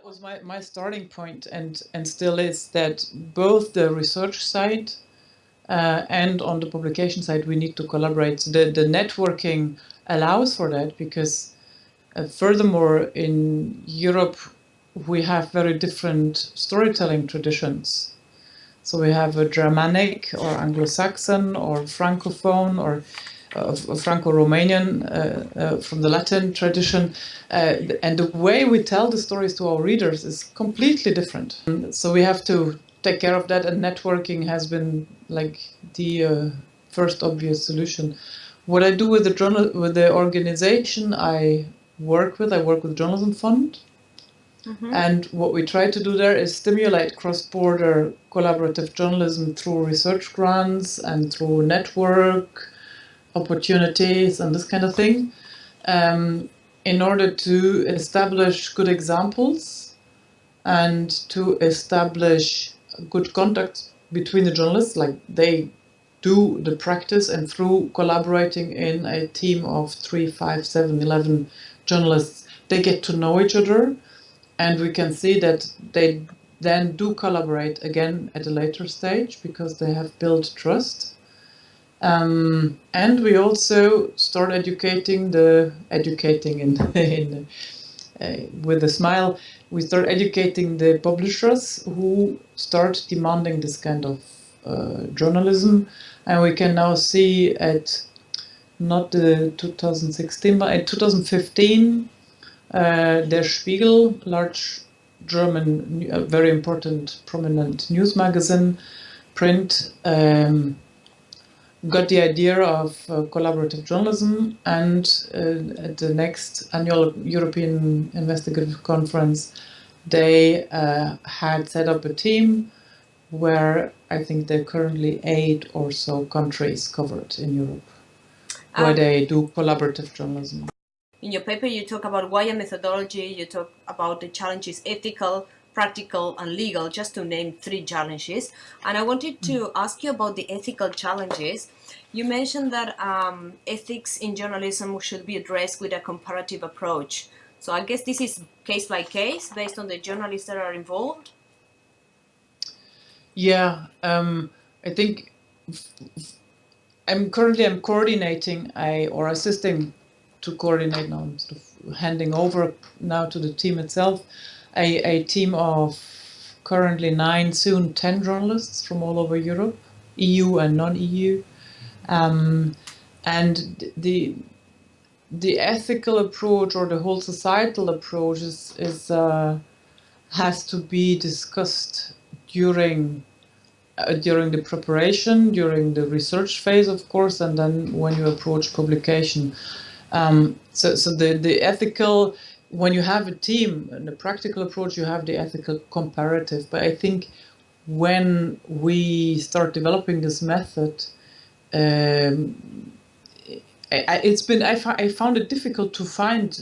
that was my starting point, and still is, that both the research side and on the publication side, we need to collaborate. The networking allows for that because furthermore, in Europe, we have very different storytelling traditions. So we have a Germanic or Anglo-Saxon or Francophone or Franco-Romanian from the Latin tradition. And the way we tell the stories to our readers is completely different. So we have to take care of that, and networking has been like the first obvious solution. What I do with the organization I work with Journalism Fund. Mm-hmm. And what we try to do there is stimulate cross-border collaborative journalism through research grants and through network opportunities and this kind of thing, in order to establish good examples and to establish good contacts between the journalists, like they do the practice, and through collaborating in a team of 3, 5, 7, 11 journalists, they get to know each other. And we can see that they then do collaborate again at a later stage because they have built trust. And we also start educating with a smile. We start educating the publishers who start demanding this kind of journalism. And we can now see at not the 2016, but in 2015, Der Spiegel, large German, very important, prominent news magazine, print, got the idea of collaborative journalism, and at the next annual European Investigative Conference, they had set up a team where I think there are currently 8 or so countries covered in Europe, where they do collaborative journalism. In your paper, you talk about why a methodology, you talk about the challenges ethical, practical, and legal, just to name 3 challenges. And I wanted to ask you about the ethical challenges. You mentioned that ethics in journalism should be addressed with a comparative approach. So I guess this is case by case, based on the journalists that are involved? Yeah, I think I'm coordinating or assisting to coordinate now, I'm sort of handing over now to the team itself, a team of currently 9, soon 10 journalists from all over Europe, EU and non-EU. And the ethical approach, or the whole societal approach, has to be discussed during the preparation, during the research phase, of course, and then when you approach publication. So the ethical, when you have a team, and the practical approach, you have the ethical comparative. But I think when we start developing this method, I found it difficult to find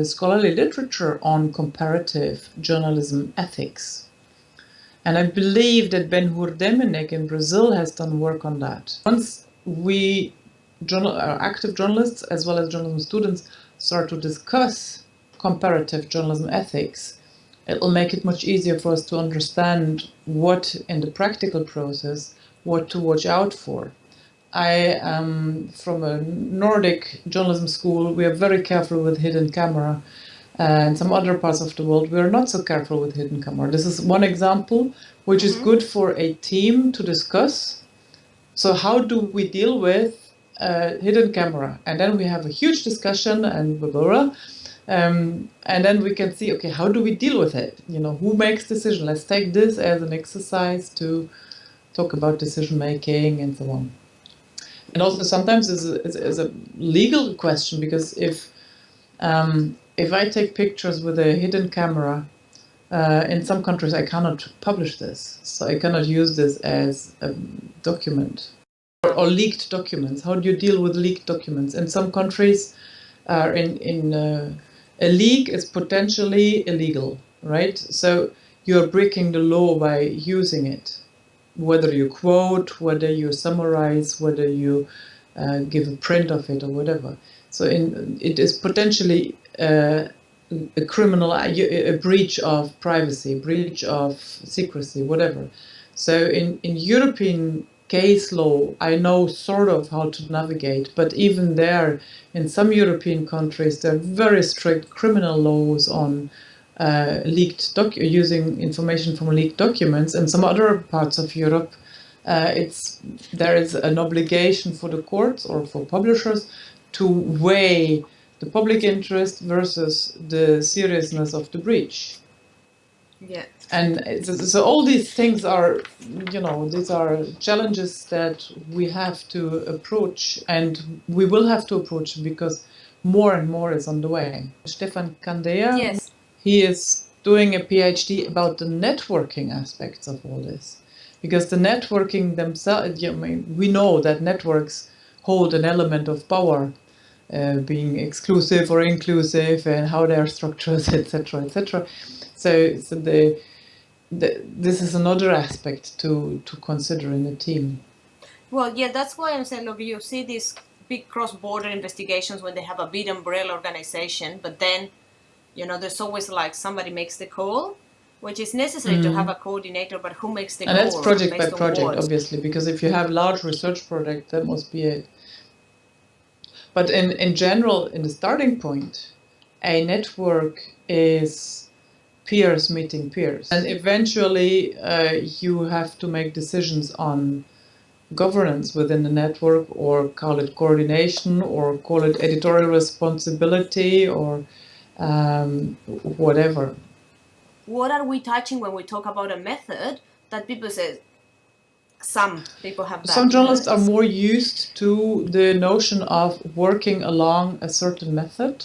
scholarly literature on comparative journalism ethics. And I believe that Ben-Hur Demenek in Brazil has done work on that. Once we active journalists as well as journalism students start to discuss comparative journalism ethics, it will make it much easier for us to understand what in the practical process, what to watch out for. I am from a Nordic journalism school. We are very careful with hidden camera. In some other parts of the world, we are not so careful with hidden camera. This is one example which is good for a team to discuss. So how do we deal with hidden camera? And then we have a huge discussion and blah, blah, blah. And then we can see, okay, how do we deal with it? You know, who makes decision? Let's take this as an exercise to talk about decision making and so on. And also sometimes is a legal question, because if I take pictures with a hidden camera, in some countries I cannot publish this, so I cannot use this as a document. Or leaked documents. How do you deal with leaked documents? In some countries, a leak is potentially illegal, right? So you're breaking the law by using it. Whether you quote, whether you summarize, whether you give a print of it or whatever. So it is potentially a criminal, a breach of privacy, breach of secrecy, whatever. So in European case law, I know sort of how to navigate, but even there, in some European countries, there are very strict criminal laws on using information from leaked documents. In some other parts of Europe, there is an obligation for the courts or for publishers to weigh the public interest versus the seriousness of the breach. Yeah. And so all these things are, these are challenges that we have to approach, and we will have to approach because more and more is on the way. Stefan Candea, Yes. he is doing a PhD about the networking aspects of all this. Because the networking themselves, we know that networks hold an element of power, being exclusive or inclusive, and how they are structured, etc., etc. So this is another aspect to consider in a team. Well, yeah, that's why I'm saying, look, you see these big cross-border investigations when they have a big umbrella organization, but then, there's always like somebody makes the call, which is necessary to have a coordinator, but who makes the call? And that's project by project, obviously, because if you have large research project, that must be it. But in general, in the starting point, a network is peers meeting peers. And eventually you have to make decisions on governance within the network, or call it coordination, or call it editorial responsibility, or whatever. What are we touching when we talk about a method that people say, some people have that? Some journalists are more used to the notion of working along a certain method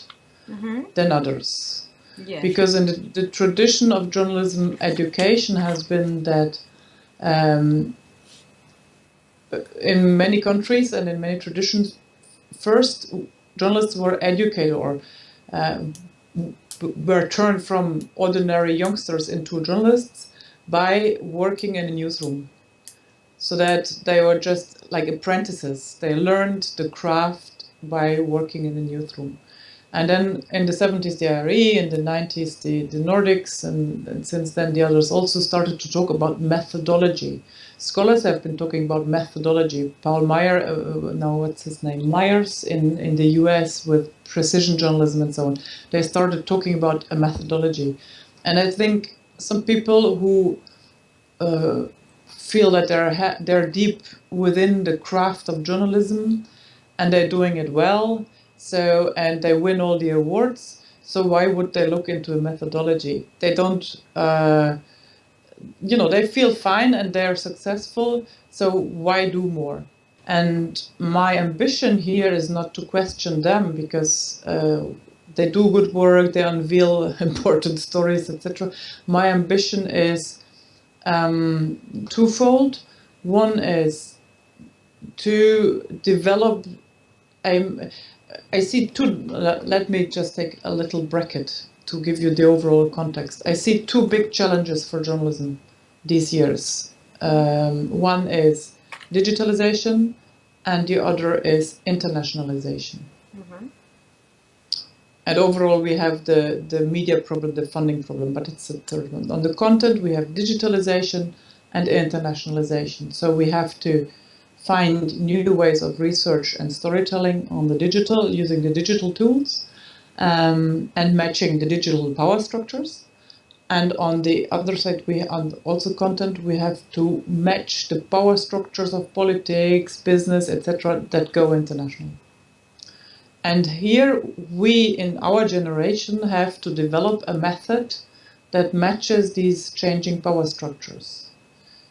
than others. Yes. Because in the tradition of journalism education has been that in many countries and in many traditions, first journalists were educated or were turned from ordinary youngsters into journalists by working in a newsroom. So that they were just like apprentices. They learned the craft by working in the newsroom. And then in the 70s, the IRE, in the 90s, the Nordics, and since then the others also started to talk about methodology. Scholars have been talking about methodology. Paul Myers in the US with precision journalism and so on. They started talking about a methodology. And I think some people who feel that they're deep within the craft of journalism and they're doing it well, and they win all the awards, so why would they look into a methodology? They don't, they feel fine and they're successful, so why do more? And my ambition here is not to question them, because they do good work, they unveil important stories, etc. My ambition is twofold. One is to develop I see two. Let me just take a little bracket to give you the overall context. I see two big challenges for journalism these years. One is digitalization, and the other is internationalization. And overall, we have the media problem, the funding problem, but it's a third one. On the content, we have digitalization and internationalization. So we have to find new ways of research and storytelling on the digital, using the digital tools, and matching the digital power structures. And on the other side, on also content, we have to match the power structures of politics, business, etc. that go international. And here we, in our generation, have to develop a method that matches these changing power structures.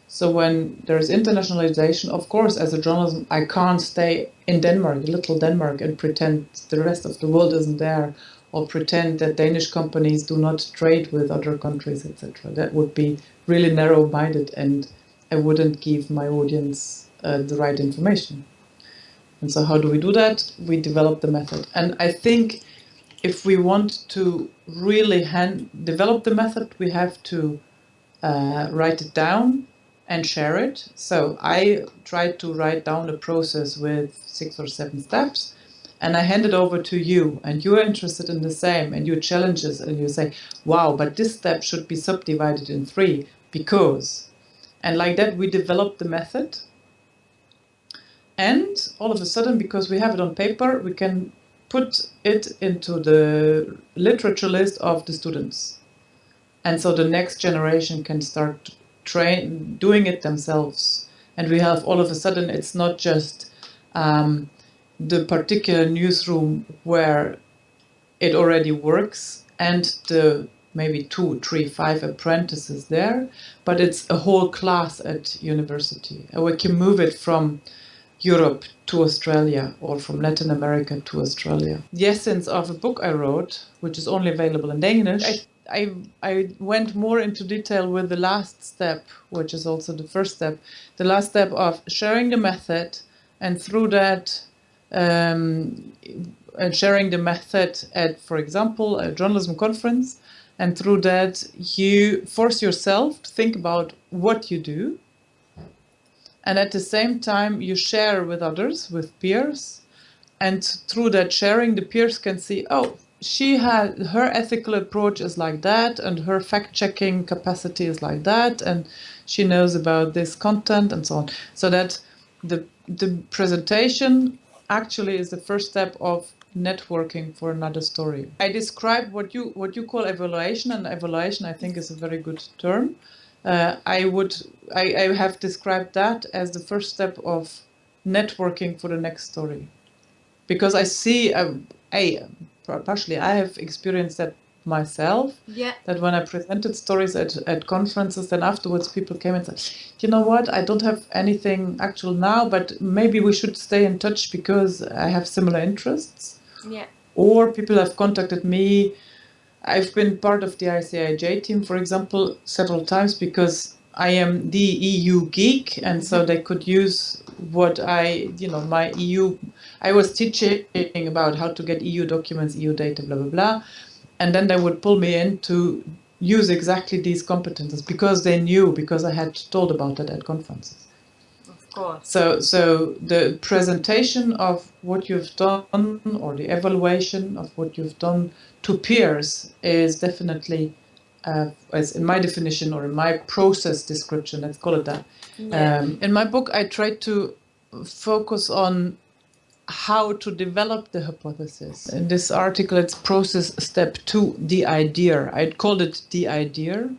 So when there's internationalization, of course, as a journalist, I can't stay in Denmark, little Denmark, and pretend the rest of the world isn't there, or pretend that Danish companies do not trade with other countries, etc. That would be really narrow-minded, and I wouldn't give my audience the right information. And so how do we do that? We develop the method. And I think if we want to really develop the method, we have to write it down and share it. So I tried to write down a process with 6 or 7 steps, and I hand it over to you, and you're interested in the same, and you challenge us, and you say, wow, but this step should be subdivided in 3 because, and like that we develop the method, and all of a sudden, because we have it on paper, we can put it into the literature list of the students, and so the next generation can start doing it themselves, and we have all of a sudden, it's not just the particular newsroom where it already works and the maybe 2, 3, 5 apprentices there, but it's a whole class at university. And we can move it from Europe to Australia or from Latin America to Australia. The essence of a book I wrote, which is only available in Danish, I went more into detail with the last step, which is also the first step, the last step of sharing the method, and through that and sharing the method at, for example, a journalism conference, and through that you force yourself to think about what you do, and at the same time you share with others, with peers, and through that sharing the peers can see, oh, her ethical approach is like that, and her fact-checking capacity is like that, and she knows about this content and so on, so that the presentation actually is the first step of networking for another story. I describe what you call evaluation, and evaluation I think is a very good term. I have described that as the first step of networking for the next story, because I see partially I have experienced that myself. Yeah. That when I presented stories at conferences, then afterwards people came and said, you know what, I don't have anything actual now, but maybe we should stay in touch because I have similar interests. Yeah. Or people have contacted me. I've been part of the ICIJ team, for example, several times because I am the EU geek, and so they could use what my EU. I was teaching about how to get EU documents, EU data, blah, blah, blah. And then they would pull me in to use exactly these competences because they knew, because I had told about it at conferences. Of course. So the presentation of what you've done, or the evaluation of what you've done to peers, is definitely, as in my definition or in my process description, let's call it that. Yeah. In my book, I tried to focus on how to develop the hypothesis. In this article, it's process step 2, the idea. I'd called it the idea.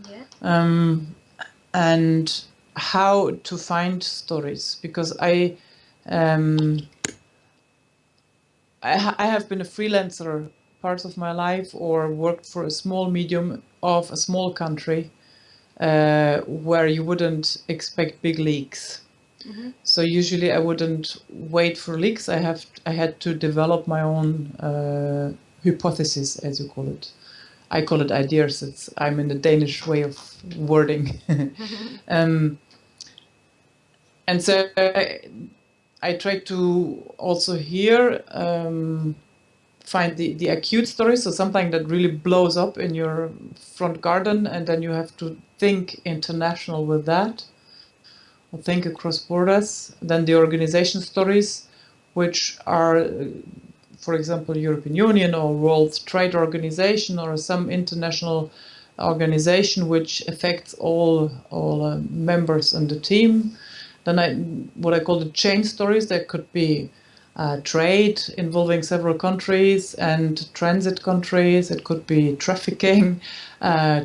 Yeah. And how to find stories, because I have been a freelancer parts of my life, or worked for a small medium of a small country where you wouldn't expect big leaks. Mm-hmm. So usually I wouldn't wait for leaks. I had to develop my own hypothesis, as you call it. I call it ideas. I'm in the Danish way of wording. And so I try to also here find the acute story, so something that really blows up in your front garden, and then you have to think international with that, or think across borders. Then the organization stories, which are, for example, European Union or World Trade Organization or some international organization which affects all members in the team. Then what I call the chain stories. There could be trade involving several countries and transit countries. It could be trafficking,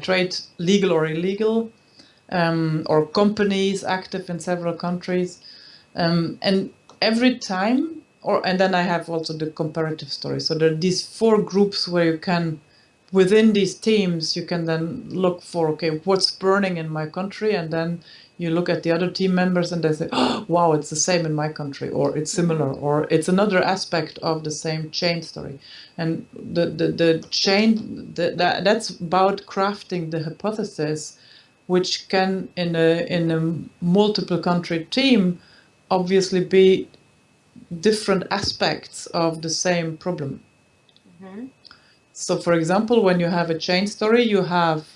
trade legal or illegal, or companies active in several countries. And every time, and then I have also the comparative stories. So there are these 4 groups where you can, within these teams, you can then look for, okay, what's burning in my country, and then you look at the other team members and they say, oh, wow, it's the same in my country, or it's similar, or it's another aspect of the same chain story. And the chain, that's about crafting the hypothesis, which can, in a multiple country team, obviously be different aspects of the same problem. Mm-hmm. So, for example, when you have a chain story, you have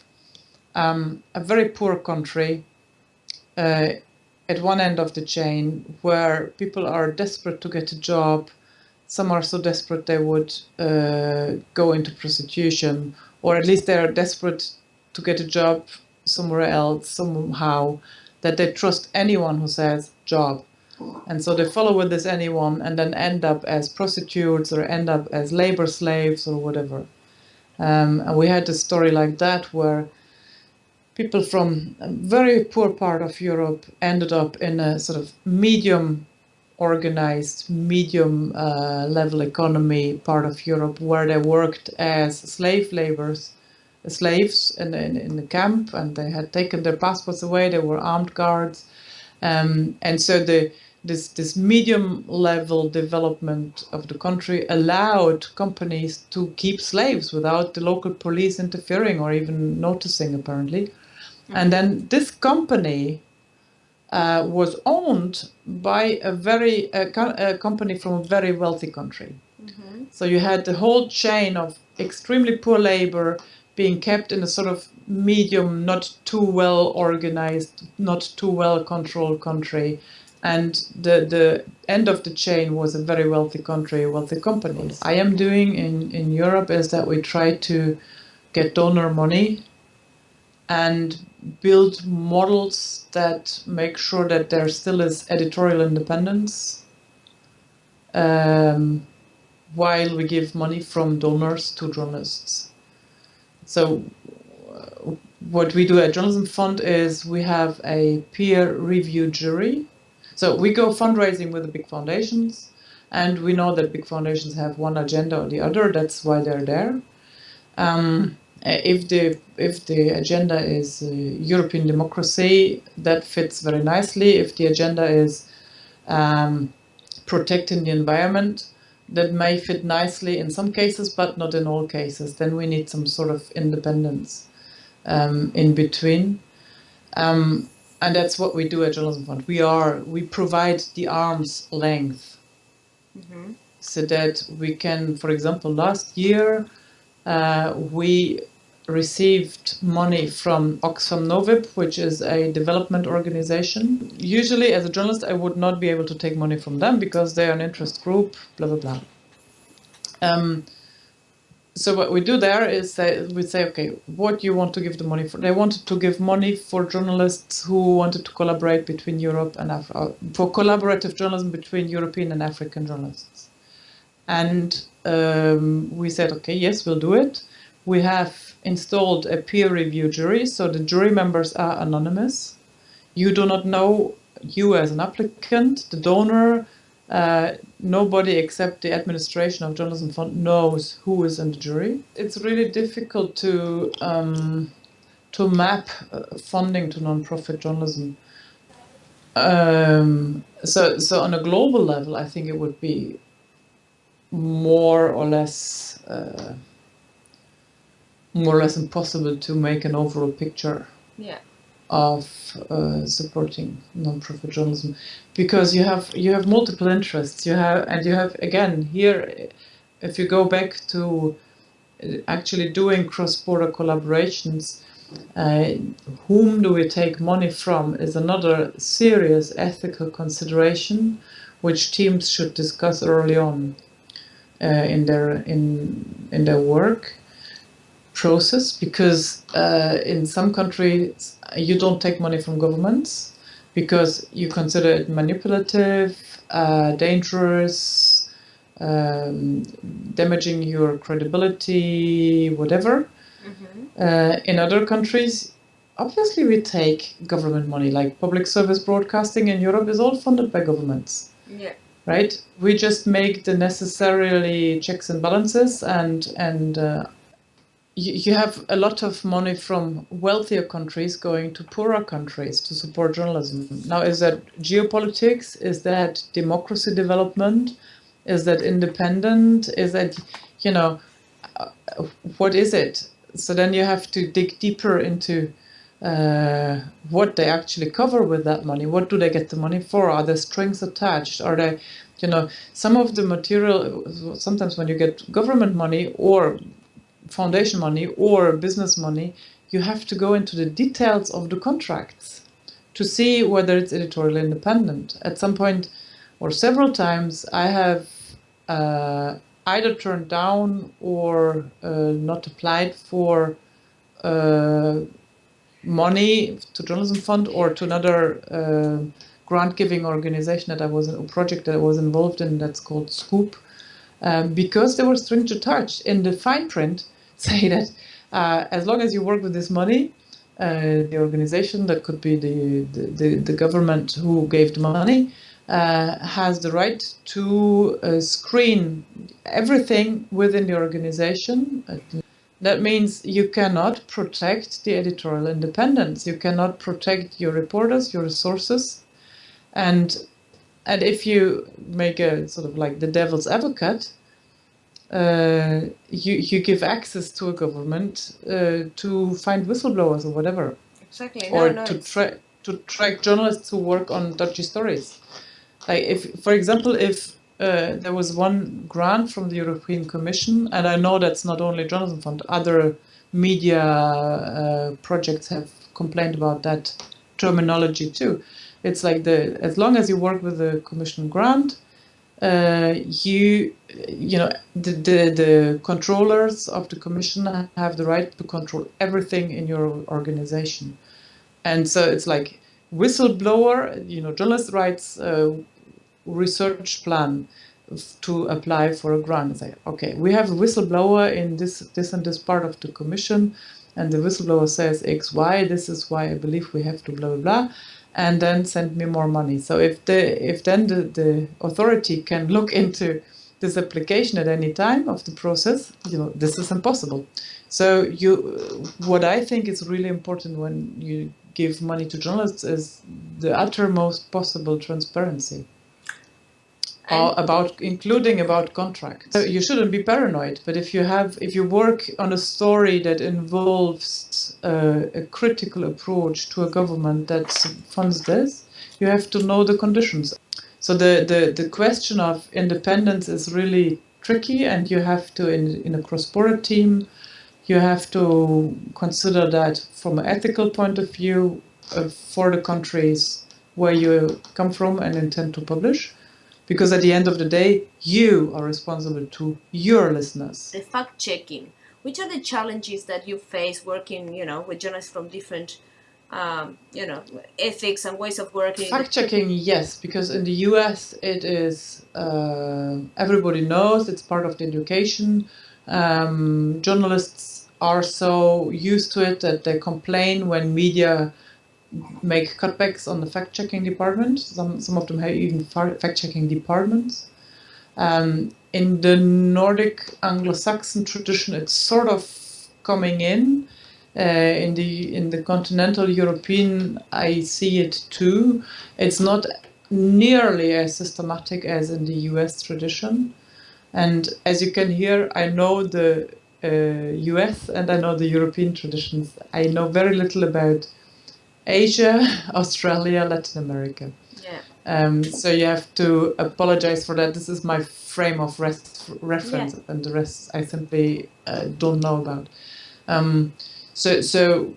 a very poor country at one end of the chain, where people are desperate to get a job, Some are so desperate they would go into prostitution, or at least they're desperate to get a job somewhere else somehow, that they trust anyone who says job. And so they follow with this anyone and then end up as prostitutes or end up as labor slaves or whatever. And we had a story like that where people from a very poor part of Europe ended up in a sort of medium organized, medium level economy part of Europe, where they worked as slaves in the camp, and they had taken their passports away. They were armed guards, and so this medium level development of the country allowed companies to keep slaves without the local police interfering or even noticing, apparently. And then this company was owned by a company from a very wealthy country. So you had the whole chain of extremely poor labor being kept in a sort of medium, not too well organized, not too well controlled country. And the end of the chain was a very wealthy country, wealthy companies. I am doing in Europe is that we try to get donor money and build models that make sure that there still is editorial independence while we give money from donors to journalists. So what we do at Journalism Fund is we have a peer review jury. So we go fundraising with the big foundations, and we know that big foundations have one agenda or the other. That's why they're there. If the agenda is European democracy, that fits very nicely. If the agenda is protecting the environment, that may fit nicely in some cases, but not in all cases. Then we need some sort of independence in between. And that's what we do at Journalism Fund. We provide the arm's length, so that we can, for example, last year we received money from Oxfam Novib, which is a development organization. Usually, as a journalist, I would not be able to take money from them because they are an interest group, blah, blah, blah. So what we do there is that we say, okay, what do you want to give the money for? They wanted to give money for journalists who wanted to collaborate between Europe and Africa, for collaborative journalism between European and African journalists. And we said, okay, yes, we'll do it. We have installed a peer review jury, so the jury members are anonymous. You do not know, you as an applicant, the donor, nobody except the administration of Journalism Fund knows who is in the jury. It's really difficult to map funding to non-profit journalism. So on a global level, I think it would be more or less impossible to make an overall picture of supporting non-profit journalism, because you have multiple interests. You have again here, if you go back to actually doing cross-border collaborations, whom do we take money from is another serious ethical consideration, which teams should discuss early on in their work process, because in some countries you don't take money from governments because you consider it manipulative, dangerous, damaging your credibility, whatever. In other countries, obviously we take government money, like public service broadcasting in Europe is all funded by governments. Right? We just make the necessarily checks and balances, and you have a lot of money from wealthier countries going to poorer countries to support journalism. Now, is that geopolitics? Is that democracy development? Is that independent? Is that, what is it? So then you have to dig deeper into what they actually cover with that money. What do they get the money for? Are there strings attached? Are they, some of the material, sometimes when you get government money or foundation money or business money, you have to go into the details of the contracts to see whether it's editorially independent. At some point or several times, I have either turned down or not applied for money to Journalism Fund or to another grant-giving organization that I was a project that I was involved in that's called Scoop, because they were stringent to touch in the fine print say that as long as you work with this money, the organization, that could be the government who gave the money, has the right to screen everything within the organization. That means you cannot protect the editorial independence. You cannot protect your reporters, your resources, and if you make a sort of like the devil's advocate, you give access to a government to find whistleblowers or whatever. Exactly. Or to track journalists who work on dodgy stories. Like if, for example, if there was one grant from the European Commission, and I know that's not only Journalism Fund, other media projects have complained about that terminology too. It's like as long as you work with the Commission grant, the controllers of the Commission have the right to control everything in your organization. And so it's like whistleblower, journalist rights research plan to apply for a grant. It's like, okay, we have a whistleblower in this and this part of the Commission, and the whistleblower says X, Y, this is why I believe we have to blah, blah, blah, and then send me more money. So if then the authority can look into this application at any time of the process, this is impossible. So what I think is really important when you give money to journalists is the uttermost possible transparency. Including about contracts. So you shouldn't be paranoid, but if you work on a story that involves a critical approach to a government that funds this, you have to know the conditions. So the question of independence is really tricky, and you have to, in a cross-border team, you have to consider that from an ethical point of view for the countries where you come from and intend to publish. Because at the end of the day, you are responsible to your listeners. The fact-checking. Which are the challenges that you face working, with journalists from different, ethics and ways of working? Fact-checking, yes, because in the US it is, everybody knows, it's part of the education. Journalists are so used to it that they complain when media make cutbacks on the fact-checking department. Some of them have even fact-checking departments. In the Nordic Anglo-Saxon tradition, it's sort of coming in. In the continental European, I see it too. It's not nearly as systematic as in the US tradition. And as you can hear, I know the US and I know the European traditions. I know very little about Asia, Australia, Latin America. Yeah. So you have to apologize for that. This is my frame of reference, Yeah. and the rest I simply don't know about. So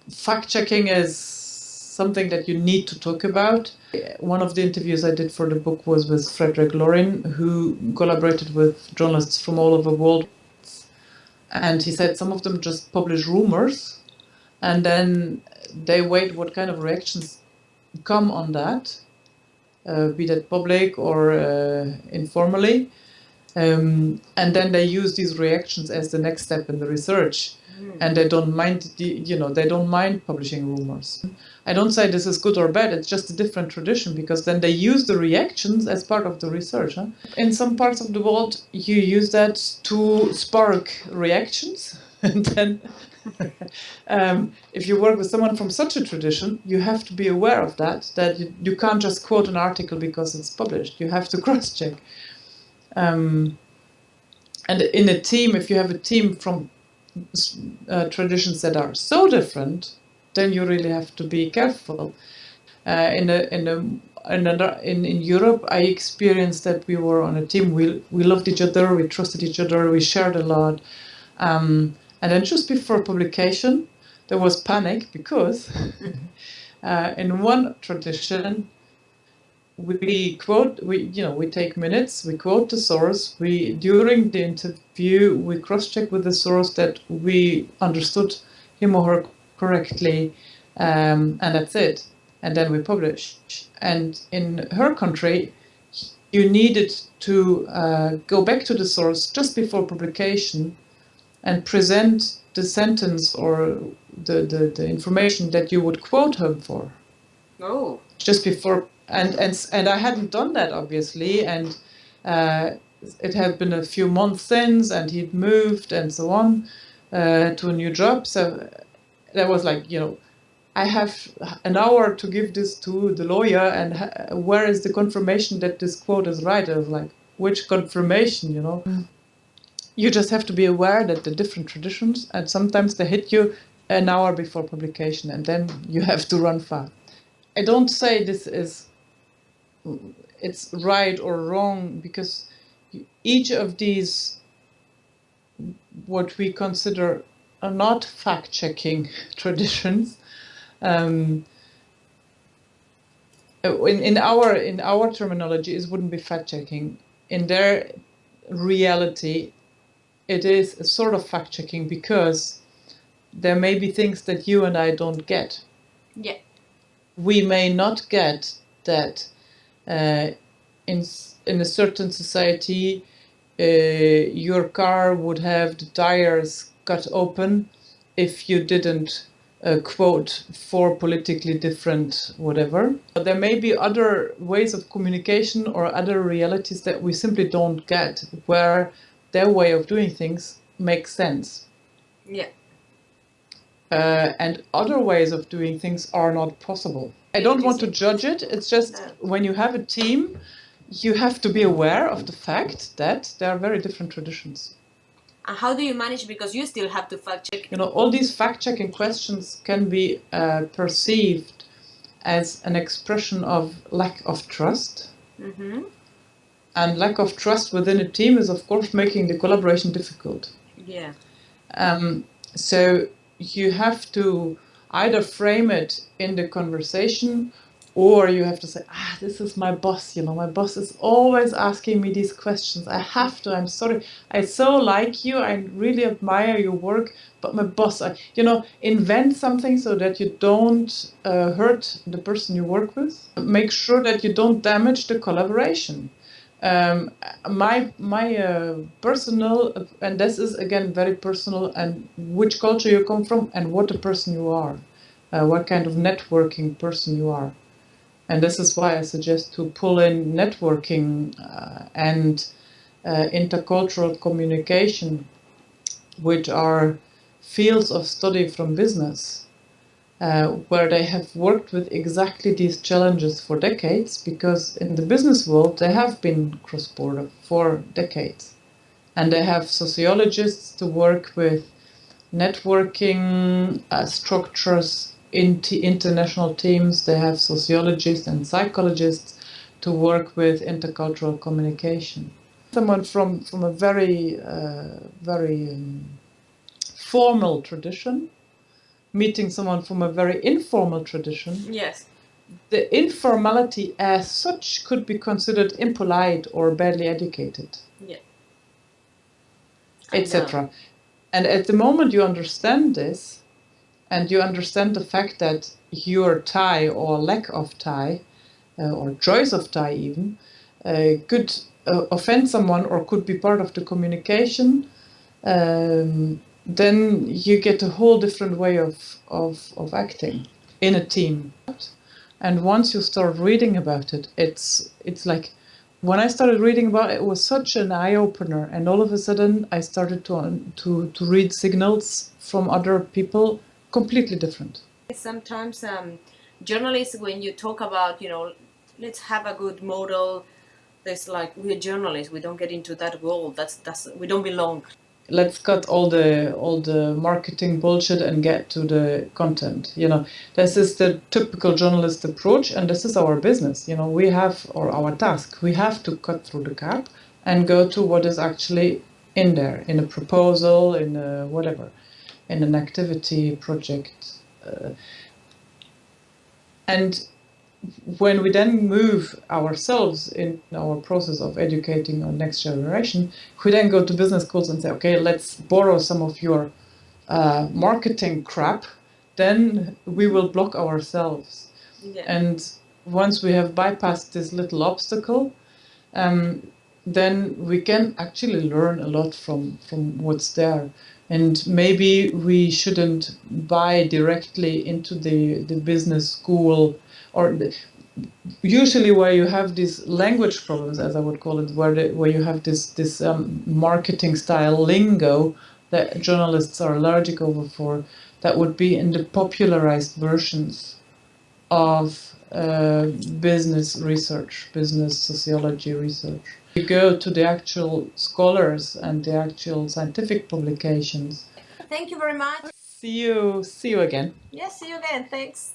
fact-checking is something that you need to talk about. One of the interviews I did for the book was with Frederick Lorin, who collaborated with journalists from all over the world. And he said some of them just publish rumors, and then they wait what kind of reactions come on that, be that public or informally, and then they use these reactions as the next step in the research, and they don't mind they don't mind publishing rumors. I don't say this is good or bad, it's just a different tradition, because then they use the reactions as part of the research. In some parts of the world you use that to spark reactions, and then if you work with someone from such a tradition, you have to be aware of that you can't just quote an article because it's published. You have to cross-check. And in a team, if you have a team from traditions that are so different, then you really have to be careful. In Europe, I experienced that we were on a team. We loved each other, we trusted each other, we shared a lot. And then just before publication, there was panic because in one tradition, we quote, we take minutes, we quote the source, during the interview, we cross-check with the source that we understood him or her correctly, and that's it. And then we publish. And in her country, you needed to go back to the source just before publication and present the sentence or the information that you would quote him for. Oh. Just before, and I hadn't done that, obviously, and it had been a few months since, and he'd moved and so on to a new job. So that was like, I have an hour to give this to the lawyer, and where is the confirmation that this quote is right? I was like, which confirmation, You just have to be aware that the different traditions, and sometimes they hit you an hour before publication, and then you have to run fast. I don't say it's right or wrong, because each of these, what we consider are not fact-checking traditions, in our terminology, it wouldn't be fact-checking. In their reality, it is a sort of fact-checking, because there may be things that you and I don't get. Yeah. We may not get that in a certain society, your car would have the tires cut open if you didn't quote for politically different whatever. But there may be other ways of communication or other realities that we simply don't get, where their way of doing things makes sense. Yeah. And other ways of doing things are not possible. I don't want to judge it. It's just when you have a team, you have to be aware of the fact that there are very different traditions. And how do you manage, because you still have to fact check? All these fact-checking questions can be perceived as an expression of lack of trust. Mm-hmm. And lack of trust within a team is, of course, making the collaboration difficult. Yeah. So you have to either frame it in the conversation, or you have to say, this is my boss, my boss is always asking me these questions. I have to, I'm sorry. I so like you, I really admire your work, but my boss, invent something so that you don't hurt the person you work with. Make sure that you don't damage the collaboration. My personal, and this is again very personal, and which culture you come from and what the person you are, what kind of networking person you are. And this is why I suggest to pull in networking and intercultural communication, which are fields of study from business, where they have worked with exactly these challenges for decades, because in the business world they have been cross-border for decades. And they have sociologists to work with networking structures in international teams. They have sociologists and psychologists to work with intercultural communication. Someone from a very formal tradition meeting someone from a very informal tradition. Yes. The informality as such could be considered impolite or badly educated. Yeah. Etc. And at the moment you understand this, and you understand the fact that your tie or lack of tie, or choice of tie even, could offend someone or could be part of the communication, then you get a whole different way of acting in a team. And once you start reading about it, it's like, when I started reading about it, it was such an eye-opener, and all of a sudden I started to read signals from other people completely different. Sometimes journalists, when you talk about, let's have a good model, there's like, we're journalists, we don't get into that role, that's we don't belong. Let's cut all the marketing bullshit and get to the content. This is the typical journalist approach, and this is our business. We have, or our task, we have to cut through the gap and go to what is actually in there, in a proposal, in a whatever, in an activity project. And when we then move ourselves in our process of educating our next generation, we then go to business schools and say, okay, let's borrow some of your marketing crap, then we will block ourselves. Yeah. And once we have bypassed this little obstacle, then we can actually learn a lot from what's there. And maybe we shouldn't buy directly into the business school, or usually where you have these language problems, as I would call it, where you have this marketing style lingo that journalists are allergic over for, that would be in the popularized versions of business research, business sociology research. You go to the actual scholars and the actual scientific publications. Thank you very much. See you again. Yes, see you again. Thanks.